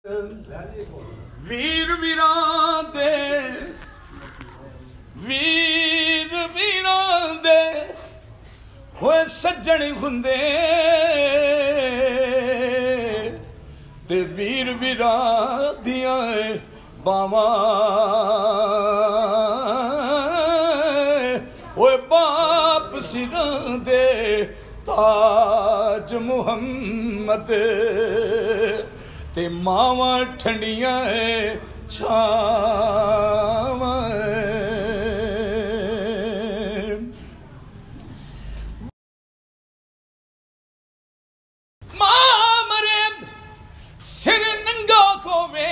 वीर वीरां दे वीर वीरां दे होए सज्जन हुंदे ते वीर वीरां दियां बावां होए बाप सिरां दे ताज मुहम्मद ते मावां ठंडियां छावां मां मरे सिर नंगा होवे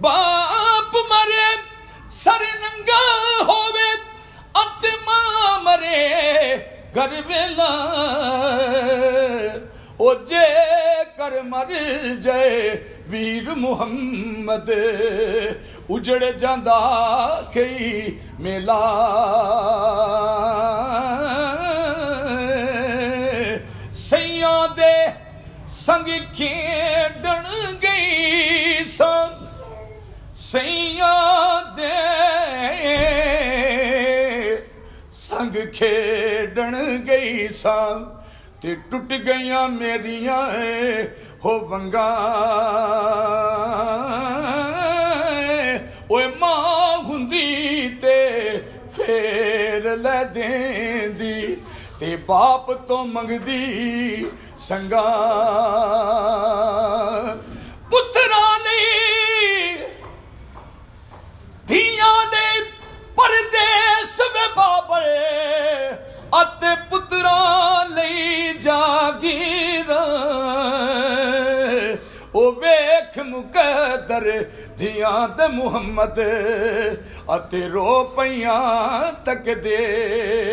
बाप मरे सर नंगा होवे अत मां मरे घर वेला ओ जे कर मर जाए वीर मुहम्मद उजड़ जांदा कई मेला सैयां दे संग खेडण गई सन सैयां दे संग खेडण गई सन ते टुट गईयां मेरियां हो वंगा ओए मां हुंदी ते फेर लै देंदी ते बाप तो मंगदी संगा पुत्रा लई धियां दे परदेस वे बाबर अते पुत्रा लई जागीर ओ वेख मुकद्दर धियां ते मुहम्मद अते रो पईयां तकदीरां